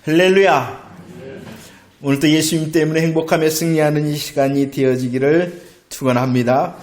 할렐루야. 오늘도 예수님 때문에 행복하며 승리하는 이 시간이 되어지기를 축원합니다.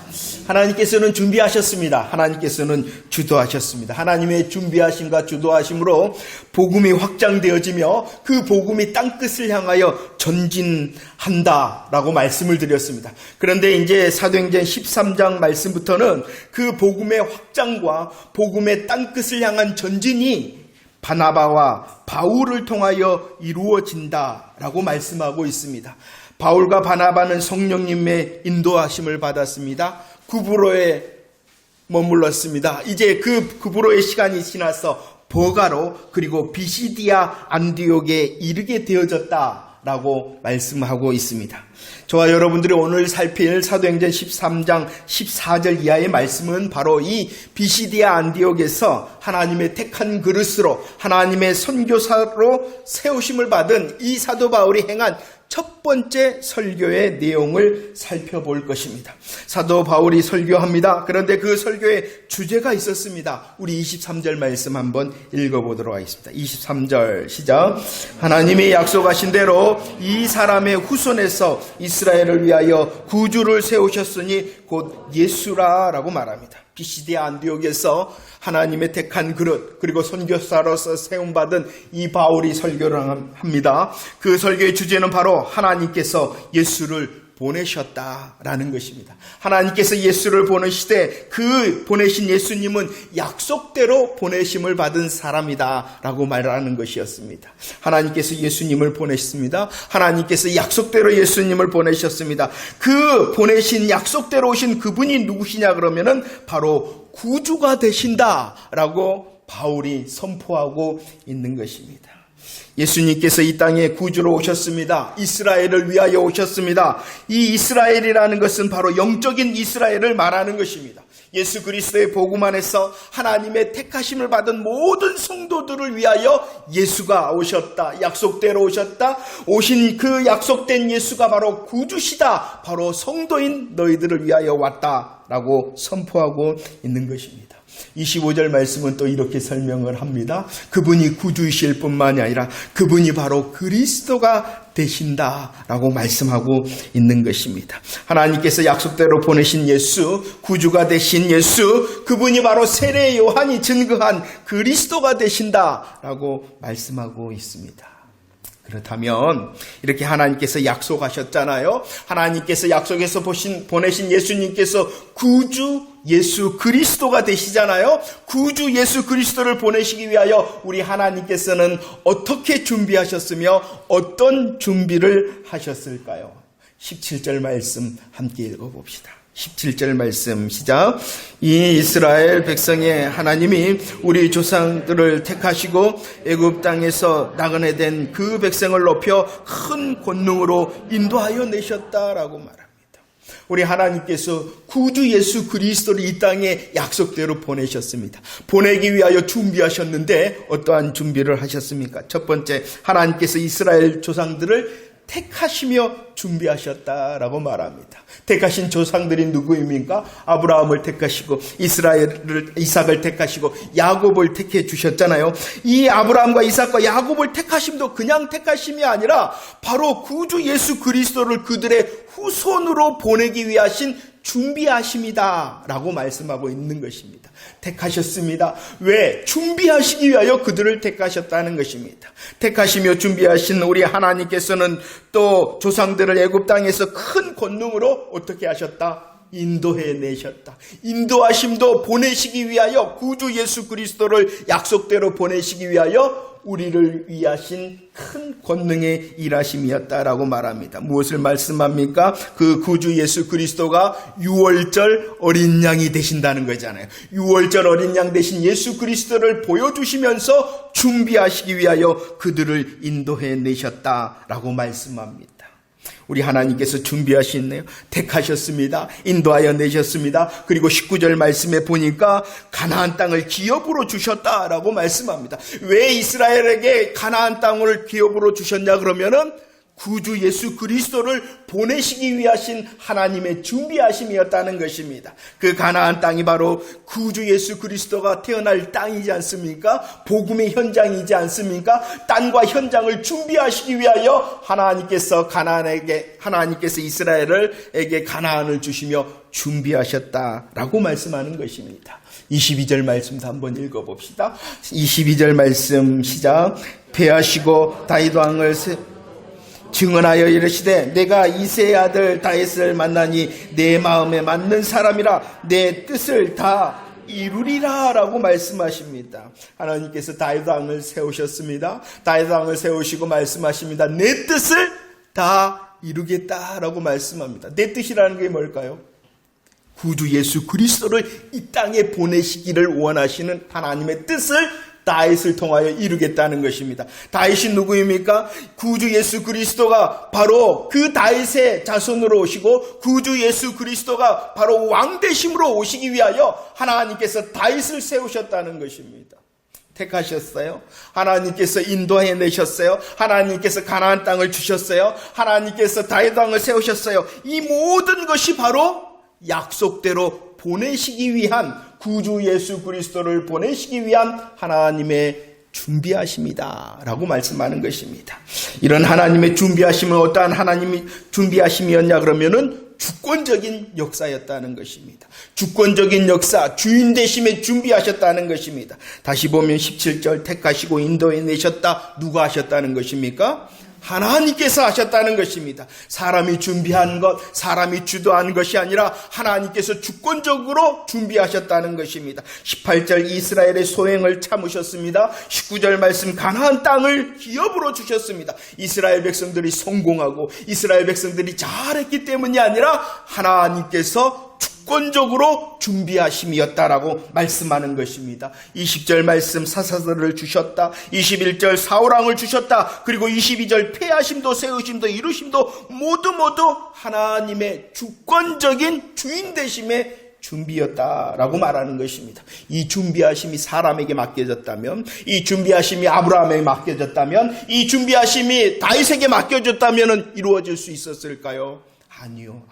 하나님께서는 준비하셨습니다. 하나님께서는 주도하셨습니다. 하나님의 준비하심과 주도하심으로 복음이 확장되어지며 그 복음이 땅끝을 향하여 전진한다라고 말씀을 드렸습니다. 그런데 이제 사도행전 13장 말씀부터는 그 복음의 확장과 복음의 땅끝을 향한 전진이 바나바와 바울을 통하여 이루어진다라고 말씀하고 있습니다. 바울과 바나바는 성령님의 인도하심을 받았습니다. 구브로에 머물렀습니다. 이제 그 구브로의 시간이 지나서 버가로 그리고 비시디아 안디옥에 이르게 되어졌다라고 말씀하고 있습니다. 저와 여러분들이 오늘 살필 사도행전 13장 14절 이하의 말씀은 바로 이 비시디아 안디옥에서 하나님의 택한 그릇으로 하나님의 선교사로 세우심을 받은 이 사도 바울이 행한 첫 번째 설교의 내용을 살펴볼 것입니다. 사도 바울이 설교합니다. 그런데 그 설교의 주제가 있었습니다. 우리 23절 말씀 한번 읽어보도록 하겠습니다. 23절 시작. 하나님이 약속하신 대로 이 사람의 후손에서 이스라엘을 위하여 구주를 세우셨으니 곧 예수라라고 말합니다. 비시디아 안디옥에서 하나님의 택한 그릇 그리고 선교사로서 세움받은 이 바울이 설교를 합니다. 그 설교의 주제는 바로 하나님께서 예수를 보내셨다라는 것입니다. 하나님께서 예수를 보내시되 그 보내신 예수님은 약속대로 보내심을 받은 사람이다라고 말하는 것이었습니다. 하나님께서 예수님을 보내셨습니다. 하나님께서 약속대로 예수님을 보내셨습니다. 그 보내신 약속대로 오신 그분이 누구시냐 그러면은 바로 구주가 되신다라고 바울이 선포하고 있는 것입니다. 예수님께서 이 땅에 구주로 오셨습니다. 이스라엘을 위하여 오셨습니다. 이 이스라엘이라는 것은 바로 영적인 이스라엘을 말하는 것입니다. 예수 그리스도의 복음 안에서 하나님의 택하심을 받은 모든 성도들을 위하여 예수가 오셨다. 약속대로 오셨다. 오신 그 약속된 예수가 바로 구주시다. 바로 성도인 너희들을 위하여 왔다라고 선포하고 있는 것입니다. 25절 말씀은 또 이렇게 설명을 합니다. 그분이 구주이실 뿐만이 아니라 그분이 바로 그리스도가 되신다라고 말씀하고 있는 것입니다. 하나님께서 약속대로 보내신 예수, 구주가 되신 예수, 그분이 바로 세례 요한이 증거한 그리스도가 되신다라고 말씀하고 있습니다. 그렇다면 이렇게 하나님께서 약속하셨잖아요. 하나님께서 약속해서 보내신 예수님께서 구주 예수 그리스도가 되시잖아요. 구주 예수 그리스도를 보내시기 위하여 우리 하나님께서는 어떻게 준비하셨으며 어떤 준비를 하셨을까요? 17절 말씀 함께 읽어봅시다. 17절 말씀 시작. 이 이스라엘 백성의 하나님이 우리 조상들을 택하시고 애굽 땅에서 나그네 된 그 백성을 높여 큰 권능으로 인도하여 내셨다라고 말합니다. 우리 하나님께서 구주 예수 그리스도를 이 땅에 약속대로 보내셨습니다. 보내기 위하여 준비하셨는데 어떠한 준비를 하셨습니까? 첫 번째, 하나님께서 이스라엘 조상들을 택하시며 준비하셨다라고 말합니다. 택하신 조상들이 누구입니까? 아브라함을 택하시고 이삭을 택하시고 야곱을 택해 주셨잖아요. 이 아브라함과 이삭과 야곱을 택하심도 그냥 택하심이 아니라 바로 구주 예수 그리스도를 그들의 후손으로 보내기 위하신 준비하심이다 라고 말씀하고 있는 것입니다. 택하셨습니다. 왜? 준비하시기 위하여 그들을 택하셨다는 것입니다. 택하시며 준비하신 우리 하나님께서는 또 조상들을 애굽 땅에서 큰 권능으로 어떻게 하셨다? 인도해내셨다. 인도하심도 보내시기 위하여 구주 예수 그리스도를 약속대로 보내시기 위하여 우리를 위하신 큰 권능의 일하심이었다라고 말합니다. 무엇을 말씀합니까? 그 구주 예수 그리스도가 유월절 어린 양이 되신다는 거잖아요. 유월절 어린 양 되신 예수 그리스도를 보여주시면서 준비하시기 위하여 그들을 인도해내셨다라고 말씀합니다. 우리 하나님께서 준비하셨네요. 택하셨습니다. 인도하여 내셨습니다. 그리고 19절 말씀에 보니까 가나안 땅을 기업으로 주셨다라고 말씀합니다. 왜 이스라엘에게 가나안 땅을 기업으로 주셨냐 그러면은 구주 예수 그리스도를 보내시기 위하신 하나님의 준비하심이었다는 것입니다. 그 가나안 땅이 바로 구주 예수 그리스도가 태어날 땅이지 않습니까? 복음의 현장이지 않습니까? 땅과 현장을 준비하시기 위하여 하나님께서 이스라엘에게 가나안을 주시며 준비하셨다라고 말씀하는 것입니다. 22절 말씀도 한번 읽어봅시다. 22절 말씀 시작. 패하시고 다윗 왕을 증언하여 이르시되 내가 이새의 아들 다윗을 만나니 내 마음에 맞는 사람이라 내 뜻을 다 이루리라 라고 말씀하십니다. 하나님께서 다윗 왕을 세우셨습니다. 다윗 왕을 세우시고 말씀하십니다. 내 뜻을 다 이루겠다라고 말씀합니다. 내 뜻이라는 게 뭘까요? 구주 예수 그리스도를 이 땅에 보내시기를 원하시는 하나님의 뜻을 다윗을 통하여 이루겠다는 것입니다. 다윗이 누구입니까? 구주 예수 그리스도가 바로 그 다윗의 자손으로 오시고 구주 예수 그리스도가 바로 왕되심으로 오시기 위하여 하나님께서 다윗을 세우셨다는 것입니다. 택하셨어요. 하나님께서 인도해내셨어요. 하나님께서 가나안 땅을 주셨어요. 하나님께서 다윗 왕을 세우셨어요. 이 모든 것이 바로 약속대로 보내시기 위한 구주 예수 그리스도를 보내시기 위한 하나님의 준비하심이다 라고 말씀하는 것입니다. 이런 하나님의 준비하심은 어떠한 하나님의 준비하심이었냐 그러면은 주권적인 역사였다는 것입니다. 주권적인 역사, 주인 되심에 준비하셨다는 것입니다. 다시 보면 17절 택하시고 인도해내셨다. 누가 하셨다는 것입니까? 하나님께서 하셨다는 것입니다. 사람이 준비한 것, 사람이 주도한 것이 아니라 하나님께서 주권적으로 준비하셨다는 것입니다. 18절 이스라엘의 소행을 참으셨습니다. 19절 말씀 가나안 땅을 기업으로 주셨습니다. 이스라엘 백성들이 성공하고 이스라엘 백성들이 잘했기 때문이 아니라 하나님께서 주권적으로 준비하심이었다라고 말씀하는 것입니다. 20절 말씀 사사들을 주셨다. 21절 사울왕을 주셨다. 그리고 22절 패하심도 세우심도 이루심도 모두 하나님의 주권적인 주인 되심의 준비였다라고 말하는 것입니다. 이 준비하심이 사람에게 맡겨졌다면, 이 준비하심이 아브라함에게 맡겨졌다면, 이 준비하심이 다윗에게 맡겨졌다면 이루어질 수 있었을까요? 아니요.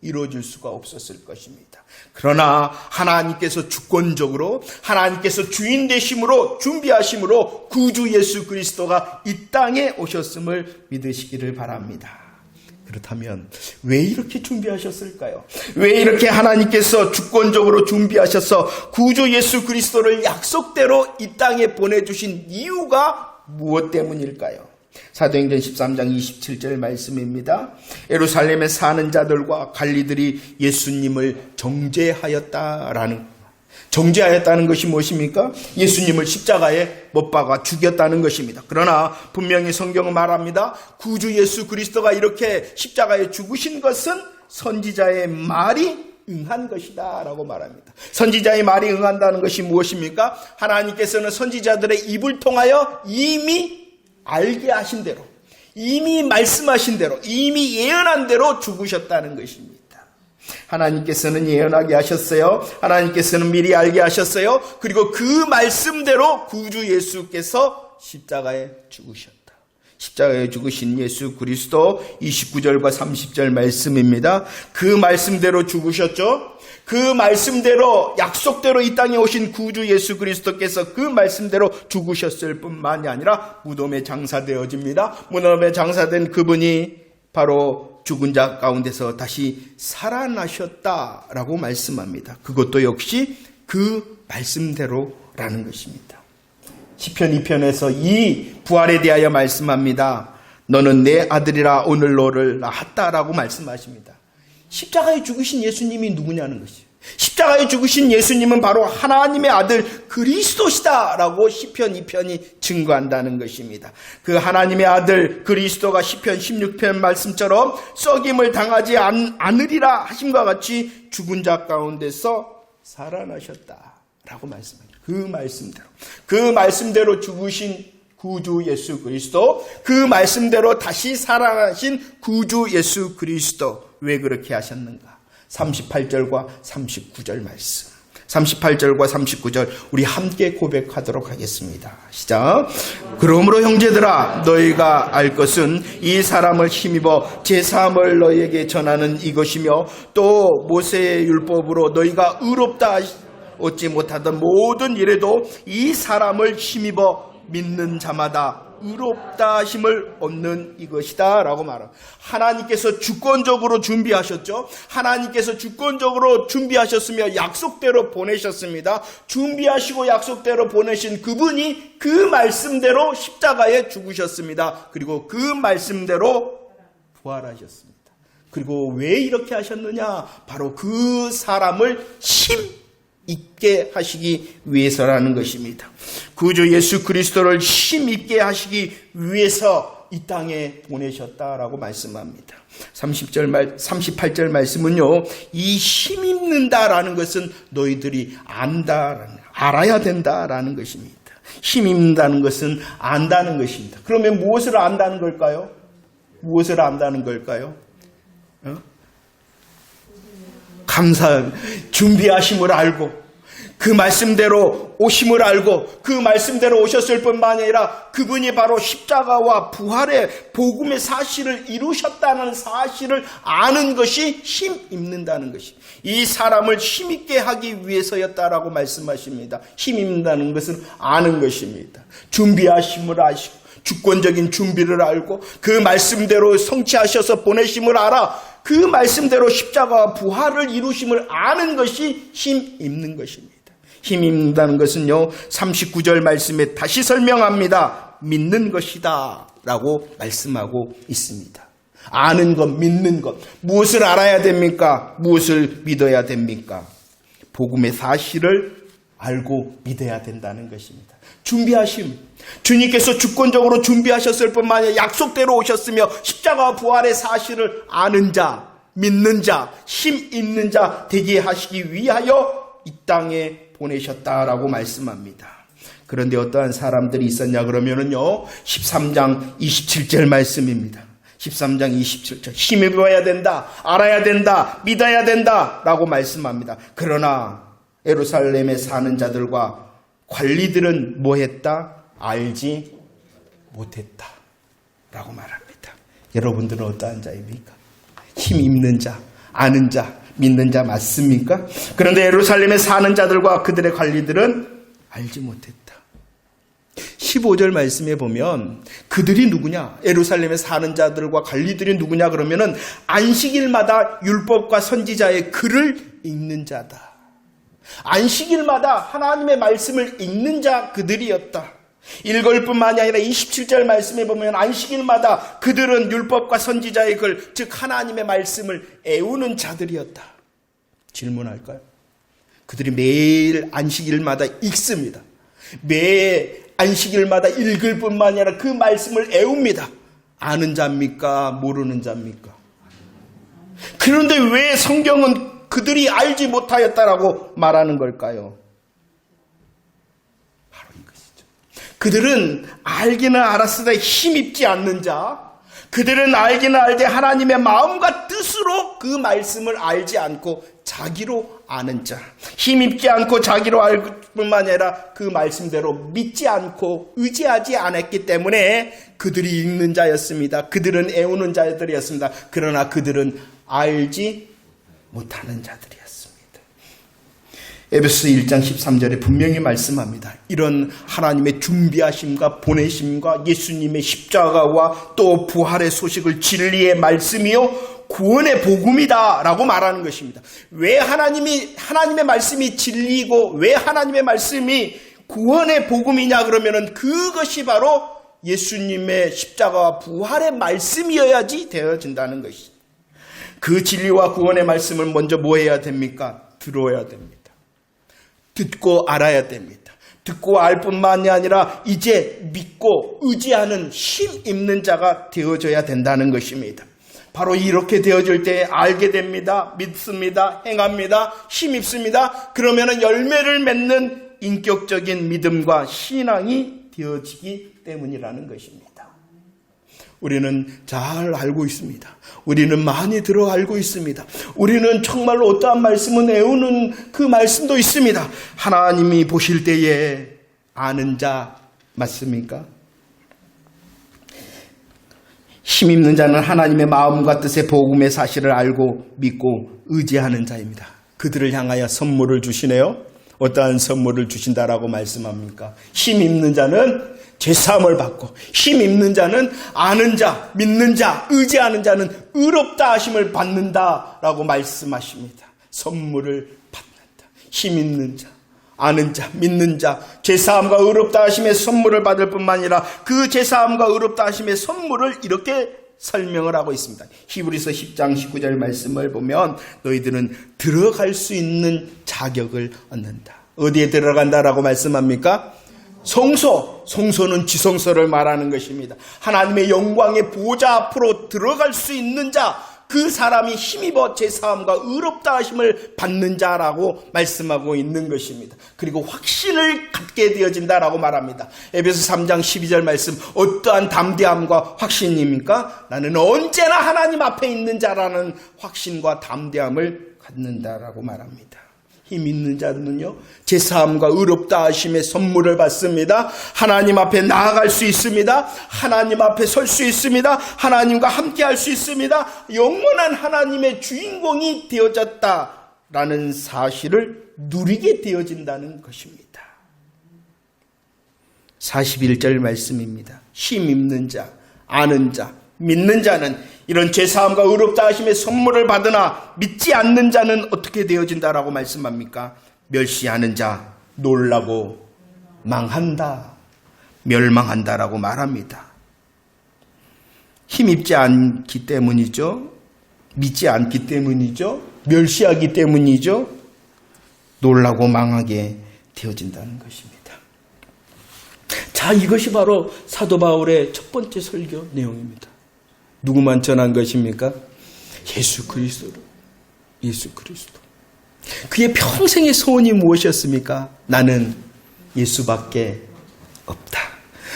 이루어질 수가 없었을 것입니다. 그러나 하나님께서 주권적으로 하나님께서 주인 되심으로 준비하심으로 구주 예수 그리스도가 이 땅에 오셨음을 믿으시기를 바랍니다. 그렇다면 왜 이렇게 준비하셨을까요? 왜 이렇게 하나님께서 주권적으로 준비하셔서 구주 예수 그리스도를 약속대로 이 땅에 보내주신 이유가 무엇 때문일까요? 사도행전 13장 27절 말씀입니다. 예루살렘에 사는 자들과 관리들이 예수님을 정죄하였다는 것이 무엇입니까? 예수님을 십자가에 못 박아 죽였다는 것입니다. 그러나 분명히 성경은 말합니다. 구주 예수 그리스도가 이렇게 십자가에 죽으신 것은 선지자의 말이 응한 것이다 라고 말합니다. 선지자의 말이 응한다는 것이 무엇입니까? 하나님께서는 선지자들의 입을 통하여 이미 알게 하신 대로, 이미 말씀하신 대로, 이미 예언한 대로 죽으셨다는 것입니다. 하나님께서는 예언하게 하셨어요. 하나님께서는 미리 알게 하셨어요. 그리고 그 말씀대로 구주 예수께서 십자가에 죽으셨다. 십자가에 죽으신 예수 그리스도 29절과 30절 말씀입니다. 그 말씀대로 죽으셨죠. 그 말씀대로 약속대로 이 땅에 오신 구주 예수 그리스도께서 그 말씀대로 죽으셨을 뿐만이 아니라 무덤에 장사되어집니다. 무덤에 장사된 그분이 바로 죽은 자 가운데서 다시 살아나셨다라고 말씀합니다. 그것도 역시 그 말씀대로라는 것입니다. 시편 2편에서 이 부활에 대하여 말씀합니다. 너는 내 아들이라 오늘 너를 낳았다라고 말씀하십니다. 십자가에 죽으신 예수님이 누구냐는 것이에요. 십자가에 죽으신 예수님은 바로 하나님의 아들 그리스도시다라고 시편 2편이 증거한다는 것입니다. 그 하나님의 아들 그리스도가 시편 16편 말씀처럼 썩임을 당하지 않으리라 하심과 같이 죽은 자 가운데서 살아나셨다라고 말씀합니다. 그 말씀대로 죽으신 구주 예수 그리스도, 그 말씀대로 다시 살아나신 구주 예수 그리스도, 왜 그렇게 하셨는가? 38절과 39절 말씀. 38절과 39절 우리 함께 고백하도록 하겠습니다. 시작. 그러므로 형제들아 너희가 알 것은 이 사람을 힘입어 제사함을 너희에게 전하는 이것이며 또 모세의 율법으로 너희가 의롭다 얻지 못하던 모든 일에도 이 사람을 힘입어 믿는 자마다 의롭다 하심을 얻는 이것이다 라고 말합니다. 하나님께서 주권적으로 준비하셨죠. 하나님께서 주권적으로 준비하셨으며 약속대로 보내셨습니다. 준비하시고 약속대로 보내신 그분이 그 말씀대로 십자가에 죽으셨습니다. 그리고 그 말씀대로 부활하셨습니다. 그리고 왜 이렇게 하셨느냐? 바로 그 사람을 힘 있게 하시기 위해서라는 것입니다. 구주 예수 그리스도를 힘있게 하시기 위해서 이 땅에 보내셨다라고 말씀합니다. 38절 말씀은요, 이 힘입는다라는 것은 너희들이 알아야 된다라는 것입니다. 힘입는다는 것은 안다는 것입니다. 그러면 무엇을 안다는 걸까요? 무엇을 안다는 걸까요? 준비하심을 알고 그 말씀대로 오심을 알고 그 말씀대로 오셨을 뿐만 아니라 그분이 바로 십자가와 부활의 복음의 사실을 이루셨다는 사실을 아는 것이 힘입는다는 것이 이 사람을 힘있게 하기 위해서였다라고 말씀하십니다. 힘입는다는 것은 아는 것입니다. 준비하심을 아시고 주권적인 준비를 알고 그 말씀대로 성취하셔서 보내심을 알아 그 말씀대로 십자가와 부활을 이루심을 아는 것이 힘입는 것입니다. 힘입는다는 것은요 39절 말씀에 다시 설명합니다. 믿는 것이다 라고 말씀하고 있습니다. 아는 것, 믿는 것. 무엇을 알아야 됩니까? 무엇을 믿어야 됩니까? 복음의 사실을 알고 믿어야 된다는 것입니다. 준비하심. 주님께서 주권적으로 준비하셨을 뿐만 아니라 약속대로 오셨으며 십자가와 부활의 사실을 아는 자, 믿는 자, 힘 있는 자 되게 하시기 위하여 이 땅에 보내셨다라고 말씀합니다. 그런데 어떠한 사람들이 있었냐 그러면은요 13장 27절 말씀입니다. 13장 27절 힘입어야 된다, 알아야 된다, 믿어야 된다 라고 말씀합니다. 그러나 예루살렘에 사는 자들과 관리들은 뭐했다? 알지 못했다 라고 말합니다. 여러분들은 어떠한 자입니까? 힘 있는 자, 아는 자, 믿는 자 맞습니까? 그런데 예루살렘에 사는 자들과 그들의 관리들은 알지 못했다. 15절 말씀에 보면 그들이 누구냐? 예루살렘에 사는 자들과 관리들이 누구냐 그러면은 안식일마다 율법과 선지자의 글을 읽는 자다. 안식일마다 하나님의 말씀을 읽는 자 그들이었다. 읽을 뿐만이 아니라 27절 말씀에 보면 안식일마다 그들은 율법과 선지자의 글, 즉 하나님의 말씀을 애우는 자들이었다. 질문할까요? 그들이 매일 안식일마다 읽습니다. 매 안식일마다 읽을 뿐만이 아니라 그 말씀을 애웁니다. 아는 자입니까? 모르는 자입니까? 그런데 왜 성경은 그들이 알지 못하였다라고 말하는 걸까요? 바로 이것이죠. 그들은 알기는 알았으되 힘입지 않는 자, 그들은 알기는 알되 하나님의 마음과 뜻으로 그 말씀을 알지 않고 자기로 아는 자, 힘입지 않고 자기로 알 뿐만 아니라 그 말씀대로 믿지 않고 의지하지 않았기 때문에 그들이 읽는 자였습니다. 그들은 애우는 자들이었습니다. 그러나 그들은 알지 못하는 자들이었습니다. 에베소 1장 13절에 분명히 말씀합니다. 이런 하나님의 준비하심과 보내심과 예수님의 십자가와 또 부활의 소식을 진리의 말씀이요 구원의 복음이다 라고 말하는 것입니다. 왜 하나님의 말씀이 진리이고 왜 하나님의 말씀이 구원의 복음이냐 그러면은 그것이 바로 예수님의 십자가와 부활의 말씀이어야지 되어진다는 것이죠. 그 진리와 구원의 말씀을 먼저 뭐 해야 됩니까? 들어야 됩니다. 듣고 알아야 됩니다. 듣고 알 뿐만이 아니라 이제 믿고 의지하는 힘 있는 자가 되어져야 된다는 것입니다. 바로 이렇게 되어질 때 알게 됩니다. 믿습니다. 행합니다. 힘 입습니다. 그러면 열매를 맺는 인격적인 믿음과 신앙이 되어지기 때문이라는 것입니다. 우리는 잘 알고 있습니다. 우리는 많이 들어 알고 있습니다. 우리는 정말로 어떠한 말씀은 애우는 그 말씀도 있습니다. 하나님이 보실 때에 아는 자 맞습니까? 힘 있는 자는 하나님의 마음과 뜻의 복음의 사실을 알고 믿고 의지하는 자입니다. 그들을 향하여 선물을 주시네요. 어떠한 선물을 주신다라고 말씀합니까? 힘 있는 자는 죄사함을 받고, 힘 있는 자는 아는 자, 믿는 자, 의지하는 자는 의롭다 하심을 받는다라고 말씀하십니다. 선물을 받는다. 힘 있는 자, 아는 자, 믿는 자, 죄사함과 의롭다 하심의 선물을 받을 뿐만 아니라 그 죄사함과 의롭다 하심의 선물을 이렇게 설명을 하고 있습니다. 히브리서 10장 19절 말씀을 보면 너희들은 들어갈 수 있는 자격을 얻는다. 어디에 들어간다라고 말씀합니까? 성소는 지성소를 말하는 것입니다. 하나님의 영광의 보좌 앞으로 들어갈 수 있는 자, 그 사람이 힘입어 제사함과 의롭다 하심을 받는 자라고 말씀하고 있는 것입니다. 그리고 확신을 갖게 되어진다라고 말합니다. 에베소 3장 12절 말씀, 어떠한 담대함과 확신입니까? 나는 언제나 하나님 앞에 있는 자라는 확신과 담대함을 갖는다라고 말합니다. 힘 있는 자는요, 제사함과 의롭다 하심의 선물을 받습니다. 하나님 앞에 나아갈 수 있습니다. 하나님 앞에 설 수 있습니다. 하나님과 함께 할 수 있습니다. 영원한 하나님의 주인공이 되어졌다라는 사실을 누리게 되어진다는 것입니다. 41절 말씀입니다. 힘 있는 자, 아는 자, 믿는 자는 이런 죄사함과 의롭다 하심의 선물을 받으나 믿지 않는 자는 어떻게 되어진다라고 말씀합니까? 멸시하는 자, 놀라고 망한다, 멸망한다라고 말합니다. 힘입지 않기 때문이죠. 믿지 않기 때문이죠. 멸시하기 때문이죠. 놀라고 망하게 되어진다는 것입니다. 자, 이것이 바로 사도 바울의 첫 번째 설교 내용입니다. 누구만 전한 것입니까? 예수 그리스도로. 예수 그리스도. 그의 평생의 소원이 무엇이었습니까? 나는 예수밖에 없다.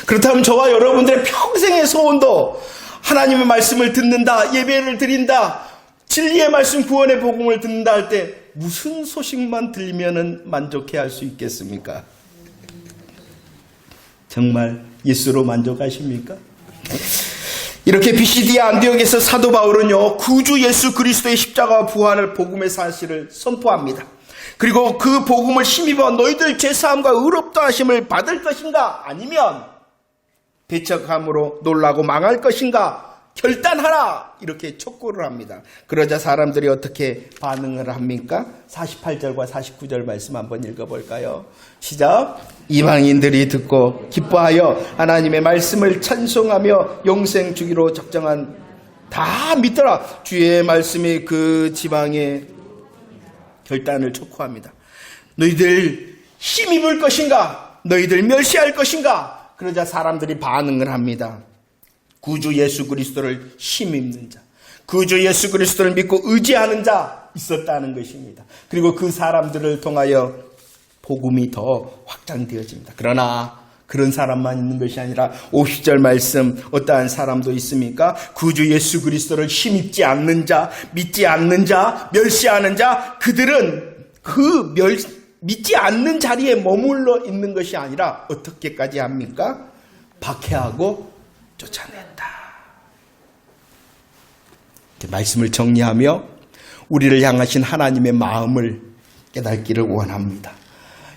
그렇다면 저와 여러분들의 평생의 소원도 하나님의 말씀을 듣는다, 예배를 드린다, 진리의 말씀, 구원의 복음을 듣는다 할 때 무슨 소식만 들리면 만족해 할 수 있겠습니까? 정말 예수로 만족하십니까? 이렇게 비시디아 안디옥에서 사도 바울은요, 구주 예수 그리스도의 십자가와 부활을 복음의 사실을 선포합니다. 그리고 그 복음을 힘입어 너희들 죄사함과 의롭다 하심을 받을 것인가, 아니면 배척함으로 놀라고 망할 것인가 결단하라, 이렇게 촉구를 합니다. 그러자 사람들이 어떻게 반응을 합니까? 48절과 49절 말씀 한번 읽어볼까요? 시작. 이방인들이 듣고 기뻐하여 하나님의 말씀을 찬송하며 영생 주기로 작정한, 다 믿더라. 주의 말씀이 그 지방에 결단을 촉구합니다. 너희들 힘입을 것인가, 너희들 멸시할 것인가. 그러자 사람들이 반응을 합니다. 구주 예수 그리스도를 힘입는 자, 구주 예수 그리스도를 믿고 의지하는 자 있었다는 것입니다. 그리고 그 사람들을 통하여 복음이 더 확장되어집니다. 그러나 그런 사람만 있는 것이 아니라 50절 말씀, 어떠한 사람도 있습니까? 구주 예수 그리스도를 힘입지 않는 자, 믿지 않는 자, 멸시하는 자, 그들은 믿지 않는 자리에 머물러 있는 것이 아니라 어떻게까지 합니까? 박해하고 쫓아낸다. 말씀을 정리하며 우리를 향하신 하나님의 마음을 깨닫기를 원합니다.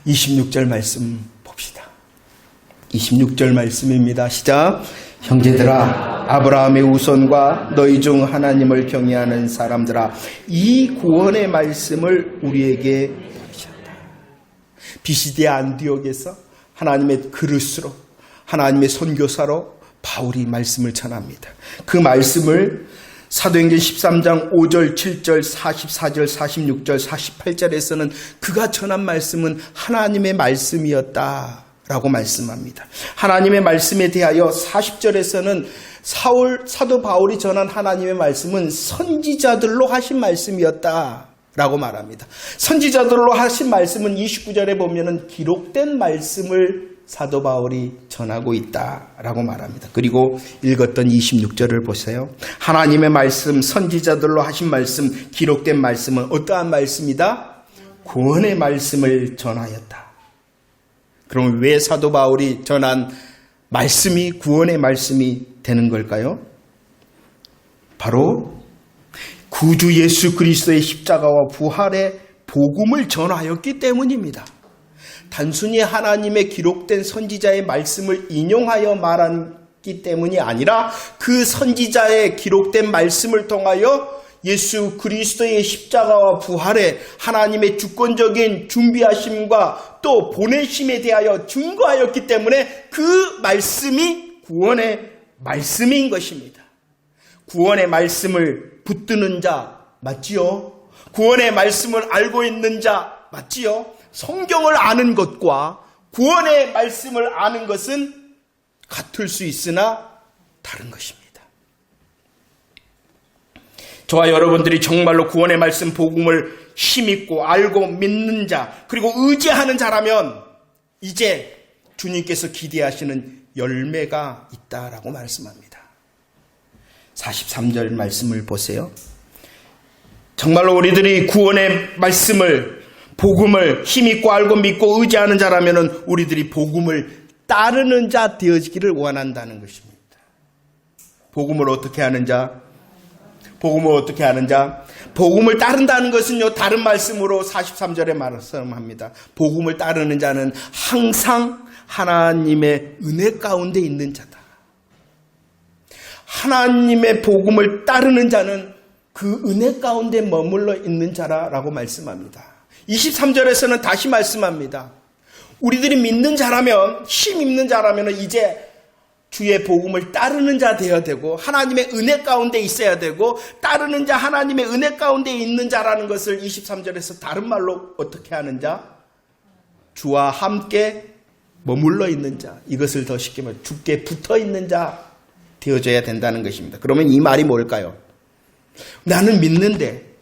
26절 말씀 봅시다. 26절 말씀입니다. 시작. 형제들아, 아브라함의 후손과 너희 중 하나님을 경외하는 사람들아, 이 구원의 말씀을 우리에게 하셨다. 비시디아 안디옥에서 하나님의 그릇으로, 하나님의 선교사로 바울이 말씀을 전합니다. 그 말씀을 사도행전 13장 5절, 7절, 44절, 46절, 48절에서는 그가 전한 말씀은 하나님의 말씀이었다라고 말씀합니다. 하나님의 말씀에 대하여 40절에서는 사도 바울이 전한 하나님의 말씀은 선지자들로 하신 말씀이었다라고 말합니다. 선지자들로 하신 말씀은 29절에 보면은 기록된 말씀을 사도 바울이 전하고 있다라고 말합니다. 그리고 읽었던 26절을 보세요. 하나님의 말씀, 선지자들로 하신 말씀, 기록된 말씀은 어떠한 말씀이다? 구원의 말씀을 전하였다. 그럼 왜 사도 바울이 전한 말씀이 구원의 말씀이 되는 걸까요? 바로 구주 예수 그리스도의 십자가와 부활의 복음을 전하였기 때문입니다. 단순히 하나님의 기록된 선지자의 말씀을 인용하여 말했기 때문이 아니라 그 선지자의 기록된 말씀을 통하여 예수 그리스도의 십자가와 부활에 하나님의 주권적인 준비하심과 또 보내심에 대하여 증거하였기 때문에 그 말씀이 구원의 말씀인 것입니다. 구원의 말씀을 붙드는 자 맞지요? 구원의 말씀을 알고 있는 자 맞지요? 성경을 아는 것과 구원의 말씀을 아는 것은 같을 수 있으나 다른 것입니다. 저와 여러분들이 정말로 구원의 말씀 복음을 힘있고 알고 믿는 자 그리고 의지하는 자라면 이제 주님께서 기대하시는 열매가 있다라고 말씀합니다. 43절 말씀을 보세요. 정말로 우리들이 구원의 말씀을 복음을 힘있고 알고 믿고 의지하는 자라면 우리들이 복음을 따르는 자 되어지기를 원한다는 것입니다. 복음을 어떻게 하는 자? 복음을 어떻게 하는 자? 복음을 따른다는 것은요, 다른 말씀으로 43절에 말씀합니다. 복음을 따르는 자는 항상 하나님의 은혜 가운데 있는 자다. 하나님의 복음을 따르는 자는 그 은혜 가운데 머물러 있는 자라고 말씀합니다. 23절에서는 다시 말씀합니다. 우리들이 믿는 자라면, 힘 있는 자라면 이제 주의 복음을 따르는 자 되어야 되고 하나님의 은혜 가운데 있어야 되고 따르는 자 하나님의 은혜 가운데 있는 자라는 것을 23절에서 다른 말로 어떻게 하는 자? 주와 함께 머물러 있는 자. 이것을 더 쉽게 말하면 주께 붙어 있는 자 되어져야 된다는 것입니다. 그러면 이 말이 뭘까요? 나는 믿는데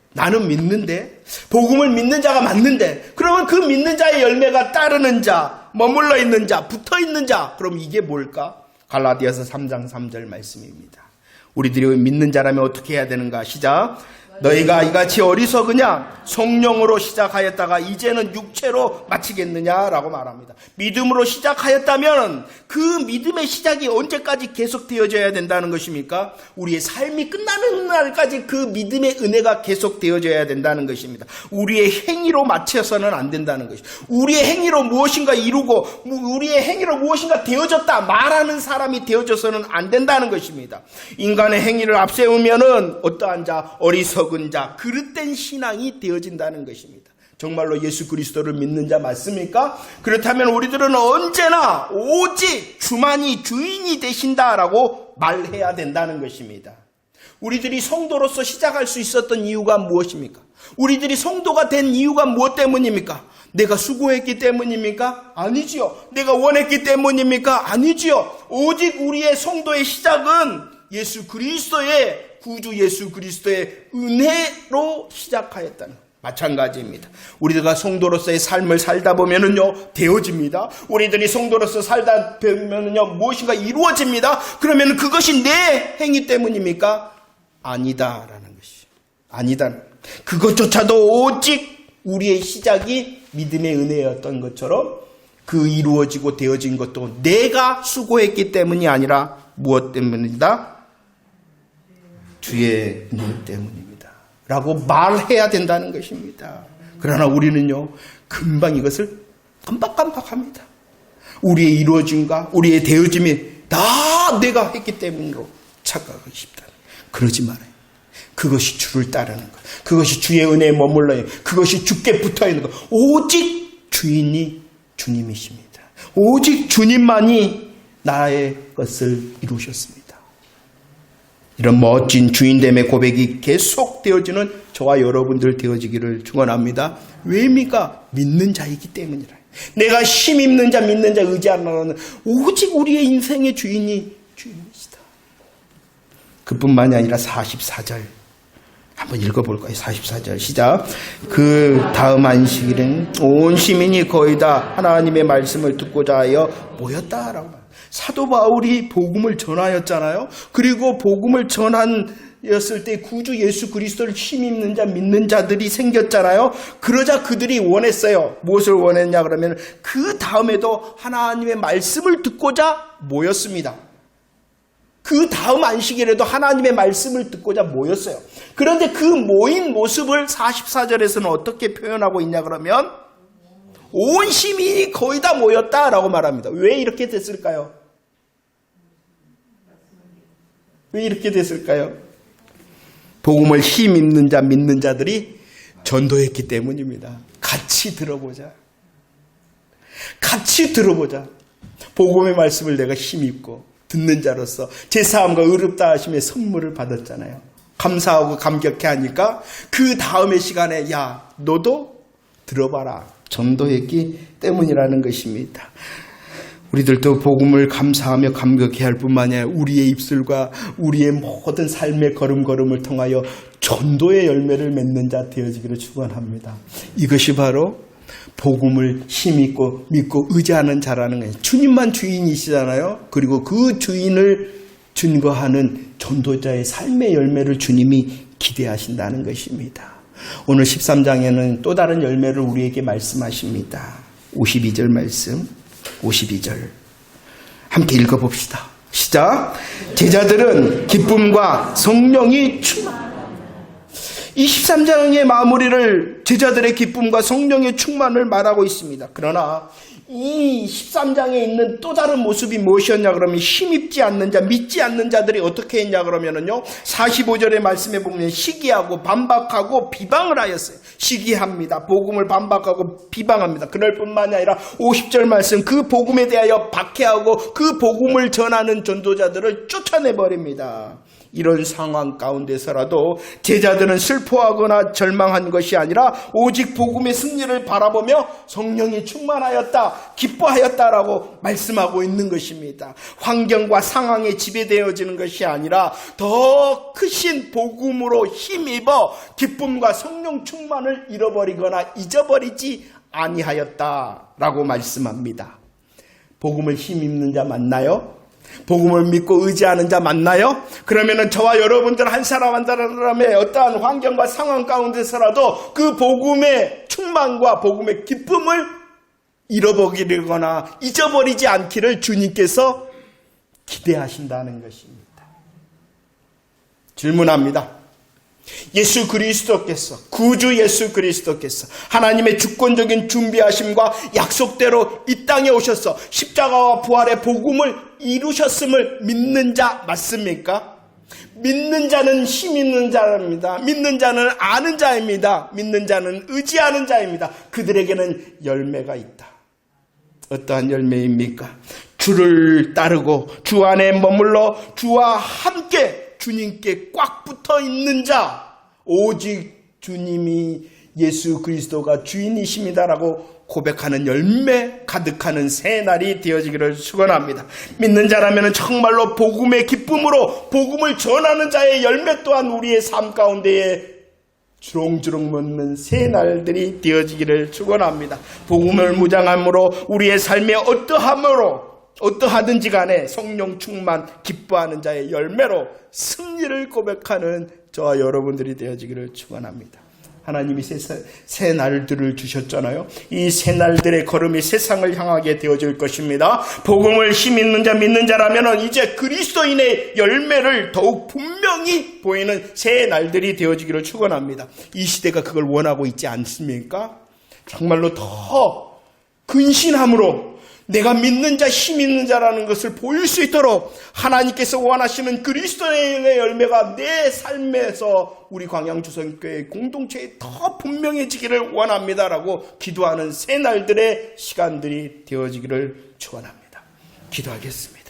복음을 믿는 자가 맞는데 그러면 그 믿는 자의 열매가 따르는 자, 머물러 있는 자, 붙어 있는 자. 그럼 이게 뭘까? 갈라디아서 3장 3절 말씀입니다. 우리들이 믿는 자라면 어떻게 해야 되는가? 시작. 너희가 이같이 어리석으냐? 성령으로 시작하였다가 이제는 육체로 마치겠느냐라고 말합니다. 믿음으로 시작하였다면 그 믿음의 시작이 언제까지 계속되어져야 된다는 것입니까? 우리의 삶이 끝나는 날까지 그 믿음의 은혜가 계속되어져야 된다는 것입니다. 우리의 행위로 마쳐서는 안 된다는 것입니다. 우리의 행위로 무엇인가 이루고 우리의 행위로 무엇인가 되어졌다 말하는 사람이 되어져서는 안 된다는 것입니다. 인간의 행위를 앞세우면은 어떠한 자? 어리석은 자, 그릇된 신앙이 되어진다는 것입니다. 정말로 예수 그리스도를 믿는 자 맞습니까? 그렇다면 우리들은 언제나 오직 주만이 주인이 되신다라고 말해야 된다는 것입니다. 우리들이 성도로서 시작할 수 있었던 이유가 무엇입니까? 우리들이 성도가 된 이유가 무엇 때문입니까? 내가 수고했기 때문입니까? 아니지요. 내가 원했기 때문입니까? 아니지요. 오직 우리의 성도의 시작은 예수 그리스도의 구주 예수 그리스도의 은혜로 시작하였다는 마찬가지입니다. 우리가 성도로서의 삶을 살다 보면은요 되어집니다. 우리들이 성도로서 살다 보면은요 무엇인가 이루어집니다. 그러면 그것이 내 행위 때문입니까? 아니다라는 것이 아니다. 그것조차도 오직 우리의 시작이 믿음의 은혜였던 것처럼 그 이루어지고 되어진 것도 내가 수고했기 때문이 아니라 무엇 때문이다? 주의 은혜 때문입니다. 라고 말해야 된다는 것입니다. 그러나 우리는요, 금방 이것을 깜빡깜빡합니다. 우리의 이루어짐과 우리의 되어짐이 다 내가 했기 때문으로 착각하기 쉽다. 그러지 말아요. 그것이 주를 따르는 것. 그것이 주의 은혜에 머물러요. 그것이 주께 붙어 있는 것. 오직 주인이 주님이십니다. 오직 주님만이 나의 것을 이루셨습니다. 이런 멋진 주인됨의 고백이 계속 되어지는 저와 여러분들 되어지기를 축원합니다. 왜입니까? 믿는 자이기 때문이라. 내가 힘 있는 자, 믿는 자, 의지하는 자는 오직 우리의 인생의 주인이 주인이시다. 그뿐만이 아니라 44절 한번 읽어볼까요? 44절 시작. 그 다음 안식일은 온 시민이 거의 다 하나님의 말씀을 듣고자 하여 모였다라고 말합니다. 사도 바울이 복음을 전하였잖아요. 그리고 복음을 전하였을 때 구주 예수 그리스도를 힘입는 자, 믿는 자들이 생겼잖아요. 그러자 그들이 원했어요. 무엇을 원했냐 그러면 그 다음에도 하나님의 말씀을 듣고자 모였습니다. 그 다음 안식일에도 하나님의 말씀을 듣고자 모였어요. 그런데 그 모인 모습을 44절에서는 어떻게 표현하고 있냐 그러면 온 시민이 거의 다 모였다라고 말합니다. 왜 이렇게 됐을까요? 왜 이렇게 됐을까요? 복음을 힘입는 자, 믿는 자들이 전도했기 때문입니다. 같이 들어보자. 같이 들어보자. 복음의 말씀을 내가 힘입고 듣는 자로서 제 삶과 의롭다 하심의 선물을 받았잖아요. 감사하고 감격해 하니까 그 다음의 시간에 야 너도 들어봐라. 전도했기 때문이라는 것입니다. 우리들도 복음을 감사하며 감격해 할 뿐만이 아니라 우리의 입술과 우리의 모든 삶의 걸음걸음을 통하여 전도의 열매를 맺는 자 되어지기를 축원합니다. 이것이 바로 복음을 힘있고 믿고 의지하는 자라는 거예요. 주님만 주인이시잖아요. 그리고 그 주인을 증거하는 전도자의 삶의 열매를 주님이 기대하신다는 것입니다. 오늘 13장에는 또 다른 열매를 우리에게 말씀하십니다. 52절 말씀, 52절 함께 읽어봅시다. 시작. 제자들은 기쁨과 성령이 이 13장의 마무리를 제자들의 기쁨과 성령의 충만을 말하고 있습니다. 그러나 이 13장에 있는 또 다른 모습이 무엇이었냐 그러면 힘입지 않는 자, 믿지 않는 자들이 어떻게 했냐 그러면은요 45절의 말씀에 보면 시기하고 반박하고 비방을 하였어요. 시기합니다. 복음을 반박하고 비방합니다. 그럴 뿐만이 아니라 50절 말씀 그 복음에 대하여 박해하고 그 복음을 전하는 전도자들을 쫓아내버립니다. 이런 상황 가운데서라도 제자들은 슬퍼하거나 절망한 것이 아니라 오직 복음의 승리를 바라보며 성령이 충만하였다, 기뻐하였다라고 말씀하고 있는 것입니다. 환경과 상황에 지배되어지는 것이 아니라 더 크신 복음으로 힘입어 기쁨과 성령 충만을 잃어버리거나 잊어버리지 아니하였다라고 말씀합니다. 복음을 힘입는 자 맞나요? 복음을 믿고 의지하는 자 맞나요? 그러면은 저와 여러분들 한 사람 한 사람의 어떠한 환경과 상황 가운데서라도 그 복음의 충만과 복음의 기쁨을 잃어버리거나 잊어버리지 않기를 주님께서 기대하신다는 것입니다. 질문합니다. 예수 그리스도께서, 구주 예수 그리스도께서 하나님의 주권적인 준비하심과 약속대로 이 땅에 오셔서 십자가와 부활의 복음을 이루셨음을 믿는 자 맞습니까? 믿는 자는 힘 있는 자입니다. 믿는 자는 아는 자입니다. 믿는 자는 의지하는 자입니다. 그들에게는 열매가 있다. 어떠한 열매입니까? 주를 따르고 주 안에 머물러 주와 함께 주님께 꽉 붙어 있는 자, 오직 주님이 예수 그리스도가 주인이십니다라고 고백하는 열매 가득하는 새 날이 되어지기를 축원합니다. 믿는 자라면 정말로 복음의 기쁨으로 복음을 전하는 자의 열매 또한 우리의 삶 가운데에 주렁주렁 묻는 새 날들이 되어지기를 축원합니다. 복음을 무장함으로 우리의 삶에 어떠하든지 간에 성령 충만 기뻐하는 자의 열매로 승리를 고백하는 저와 여러분들이 되어지기를 축원합니다. 하나님이 새 날들을 주셨잖아요. 이 새 날들의 걸음이 세상을 향하게 되어질 것입니다. 복음을 힘 있는 자 믿는 자라면 이제 그리스도인의 열매를 더욱 분명히 보이는 새 날들이 되어지기를 축원합니다. 이 시대가 그걸 원하고 있지 않습니까? 정말로 더 근신함으로 내가 믿는 자, 힘 있는 자라는 것을 보일 수 있도록 하나님께서 원하시는 그리스도의 열매가 내 삶에서 우리 광양주선교회 공동체에 더 분명해지기를 원합니다라고 기도하는 새 날들의 시간들이 되어지기를 축원합니다. 기도하겠습니다.